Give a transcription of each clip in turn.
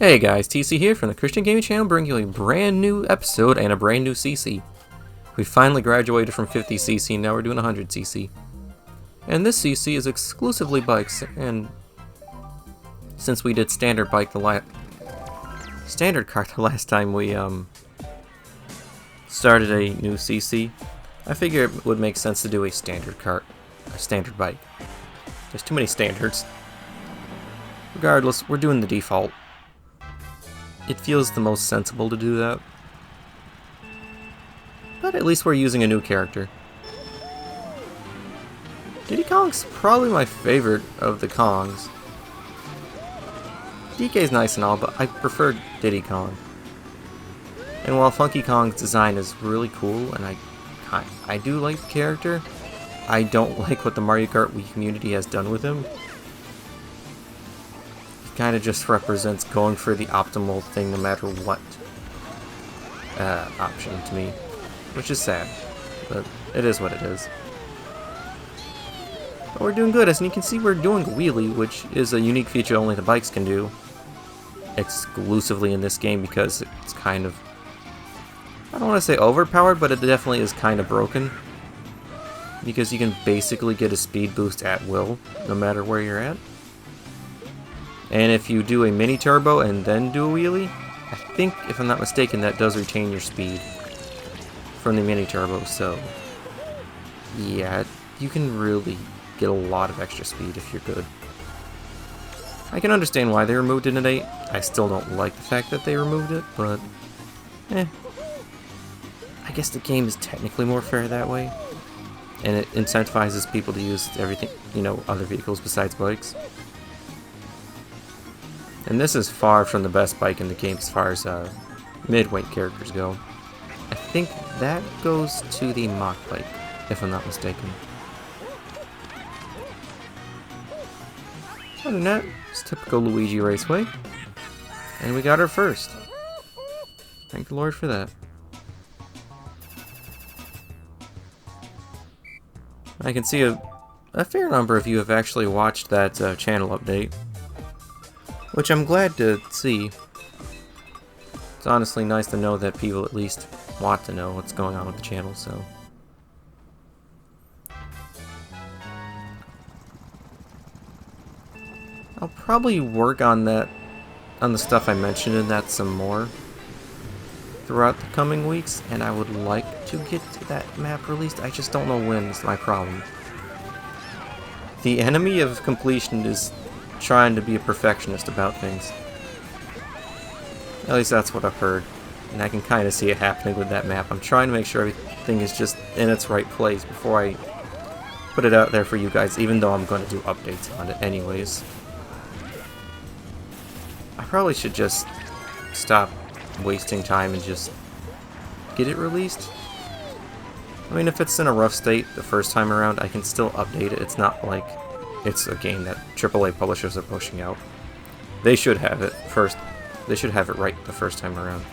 Hey guys, TC here from the Christian Gaming Channel, bringing you a brand new episode and a brand new CC. We finally graduated from 50cc, now we're doing 100cc. And this CC is exclusively bikes, and since we did standard bike standard cart the last time we started a new CC, I figure it would make sense to do a standard cart, a standard bike. There's too many standards. Regardless, we're doing the default. It feels the most sensible to do that. But at least we're using a new character. Diddy Kong's probably my favorite of the Kongs. DK's nice and all, but I prefer Diddy Kong. And while Funky Kong's design is really cool, and I do like the character, I don't like what the Mario Kart Wii community has done with him. Kind of just represents going for the optimal thing no matter what option to me, which is sad, but it is what it is. But we're doing good, as you can see we're doing wheelie, which is a unique feature only the bikes can do, exclusively in this game because it's kind of, I don't want to say overpowered, but it definitely is kind of broken, because you can basically get a speed boost at will, no matter where you're at. And if you do a mini turbo and then do a wheelie, I think, if I'm not mistaken, that does retain your speed from the mini turbo, so yeah, you can really get a lot of extra speed if you're good. I can understand why they removed it in 8. I still don't like the fact that they removed it, but I guess the game is technically more fair that way, and it incentivizes people to use everything, other vehicles besides bikes. And this is far from the best bike in the game as far as mid-weight characters go. I think that goes to the Mach bike, if I'm not mistaken. Other than that, it's typical Luigi Raceway. And we got her first. Thank the Lord for that. I can see a fair number of you have actually watched that channel update, which I'm glad to see. It's honestly nice to know that people at least want to know what's going on with the channel, so. I'll probably work on that, on the stuff I mentioned in that some more throughout the coming weeks, and I would like to get to that map released. I just don't know when is my problem. The enemy of completion is trying to be a perfectionist about things. At least that's what I've heard, and I can kind of see it happening with that map. I'm trying to make sure everything is just in its right place before I put it out there for you guys, even though I'm going to do updates on it anyways. I probably should just stop wasting time and just get it released. I mean, if it's in a rough state the first time around, I can still update it. It's not like it's a game that AAA publishers are pushing out. They should have it first. They should have it right the first time around.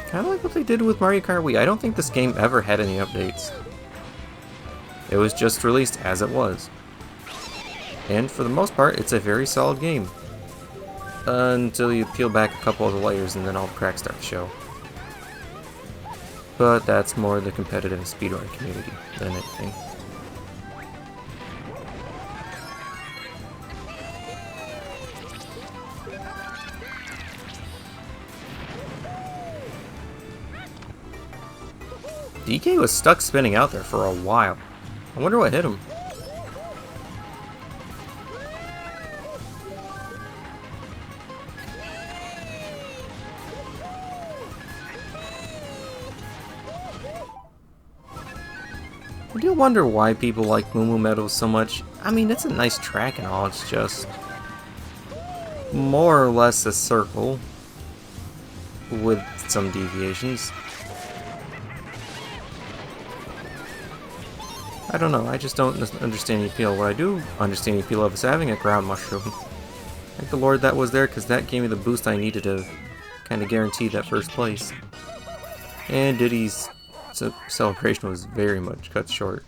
Kind of like what they did with Mario Kart Wii. I don't think this game ever had any updates. It was just released as it was. And for the most part, it's a very solid game. Until you peel back a couple of the layers and then all the cracks start to show. But that's more the competitive speedrun community than anything. DK was stuck spinning out there for a while. I wonder what hit him. I do wonder why people like Moo Moo Meadows so much. I mean, it's a nice track and all, it's just more or less a circle with some deviations. I don't know, I just don't understand the appeal. What I do understand the appeal of is having a ground mushroom. Thank the Lord that was there, because that gave me the boost I needed to kind of guarantee that first place. And Diddy's celebration was very much cut short.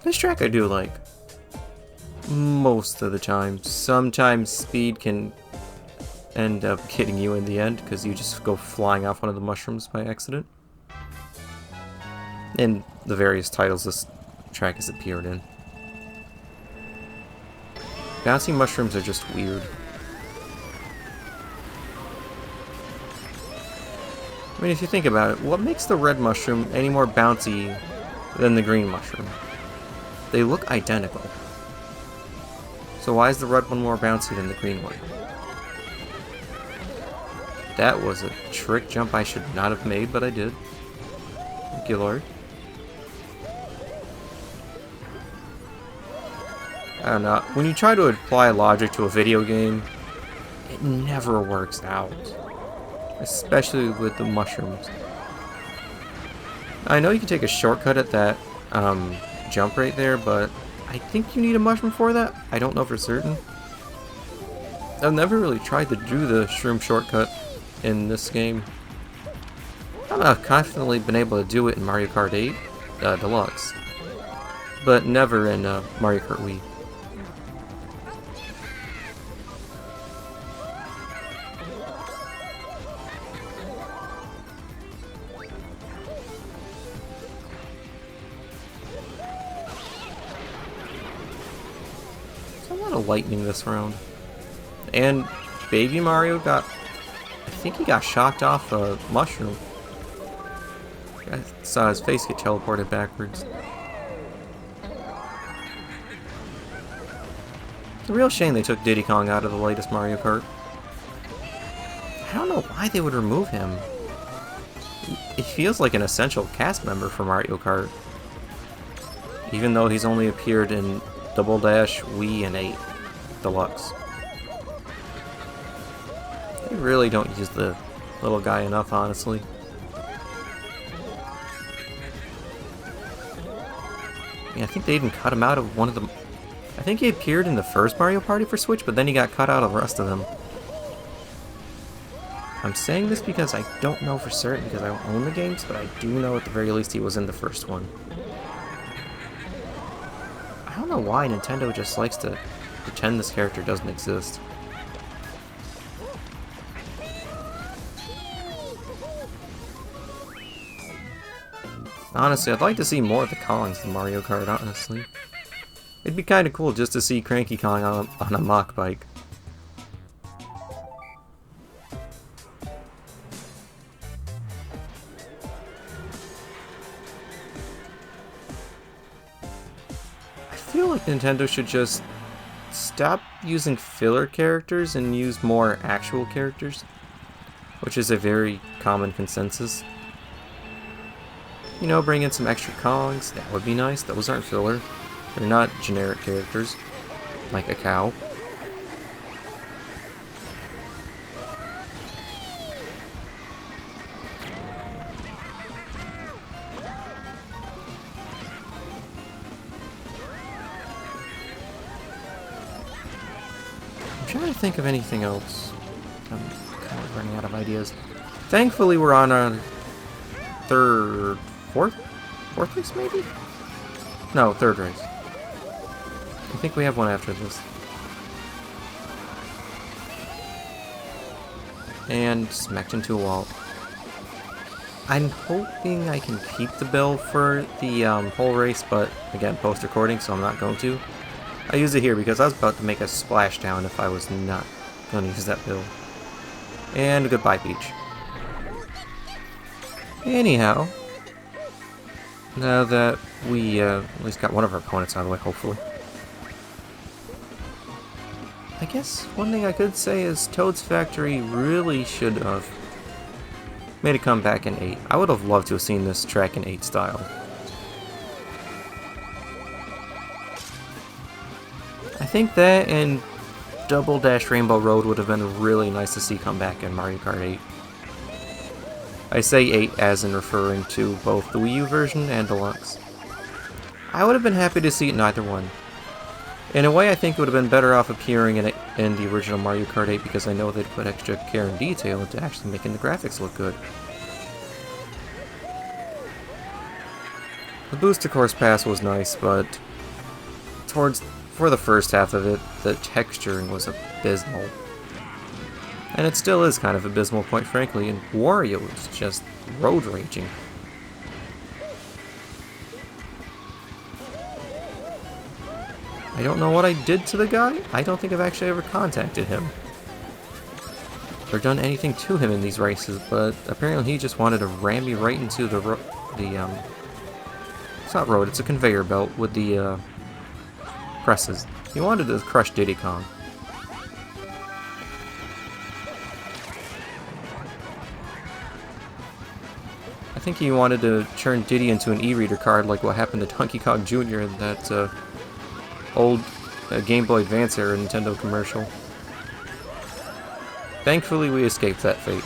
This track I do like. Most of the time. Sometimes speed can end up hitting you in the end because you just go flying off one of the mushrooms by accident. In the various titles this track has appeared in. Bouncy mushrooms are just weird. I mean, if you think about it, what makes the red mushroom any more bouncy than the green mushroom? They look identical. So why is the red one more bouncy than the green one? That was a trick jump I should not have made, but I did. Thank you, Lord. I don't know. When you try to apply logic to a video game, it never works out. Especially with the mushrooms. I know you can take a shortcut at that jump right there, but I think you need a mushroom for that. I don't know for certain. I've never really tried to do the shroom shortcut in this game. I've constantly been able to do it in Mario Kart 8 Deluxe, but never in Mario Kart Wii. A lot of lightning this round. And Baby Mario got... I think he got shocked off a mushroom. I saw his face get teleported backwards. It's a real shame they took Diddy Kong out of the latest Mario Kart. I don't know why they would remove him. He feels like an essential cast member for Mario Kart. Even though he's only appeared in Double Dash, Wii, and 8 Deluxe. They really don't use the little guy enough, honestly. Yeah, I think they even cut him out of one of the... I think he appeared in the first Mario Party for Switch, but then he got cut out of the rest of them. I'm saying this because I don't know for certain because I don't own the games, but I do know at the very least he was in the first one. I don't know why Nintendo just likes to pretend this character doesn't exist. Honestly, I'd like to see more of the Kongs in Mario Kart, honestly. It'd be kinda cool just to see Cranky Kong on a mock bike. I feel like Nintendo should just stop using filler characters and use more actual characters, which is a very common consensus. You know, bring in some extra Kongs, that would be nice. Those aren't filler. They're not generic characters, like a cow. I'm trying to think of anything else. I'm kind of running out of ideas. Thankfully, we're on our fourth race, maybe? No, third race. I think we have one after this. And smacked into a wall. I'm hoping I can keep the bell for the whole race, but again, post-recording, so I'm not going to. I use it here because I was about to make a splashdown if I was not going to use that bill. And goodbye, Peach. Anyhow, now that we at least got one of our opponents out of the way, hopefully. I guess one thing I could say is Toad's Factory really should have made a comeback in 8. I would have loved to have seen this track in 8 style. I think that and Double Dash Rainbow Road would have been really nice to see come back in Mario Kart 8. I say 8 as in referring to both the Wii U version and Deluxe. I would have been happy to see it in either one. In a way, I think it would have been better off appearing in the original Mario Kart 8 because I know they'd put extra care and detail into actually making the graphics look good. The Booster Course Pass was nice, but for the first half of it, the texturing was abysmal. And it still is kind of abysmal, quite frankly, and Wario is just road raging. I don't know what I did to the guy. I don't think I've actually ever contacted him or done anything to him in these races, but apparently he just wanted to ram me right into it's not road, it's a conveyor belt with the presses. He wanted to crush Diddy Kong. I think he wanted to turn Diddy into an e-reader card like what happened to Donkey Kong Jr. in that old Game Boy Advance era Nintendo commercial. Thankfully, we escaped that fate.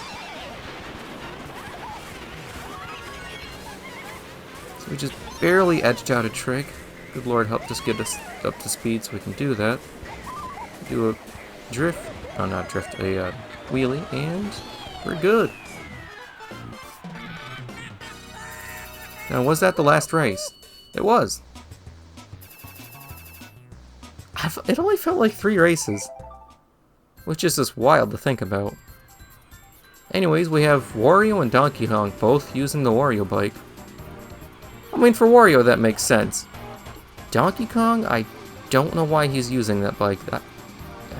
So we just barely edged out a trick. Good Lord helped us get us up to speed so we can do that. Do a drift, oh not drift, a wheelie, and we're good. Now, was that the last race? It was. It only felt like 3 races, which is just wild to think about. Anyways, we have Wario and Donkey Kong both using the Wario bike. I mean, for Wario that makes sense. Donkey Kong, I don't know why he's using that bike. I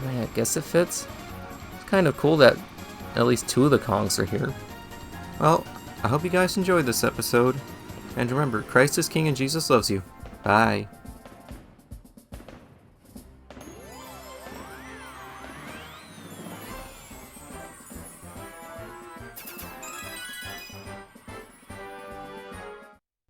mean, I guess it fits. It's kind of cool that at least 2 of the Kongs are here. Well, I hope you guys enjoyed this episode. And remember, Christ is King and Jesus loves you. Bye.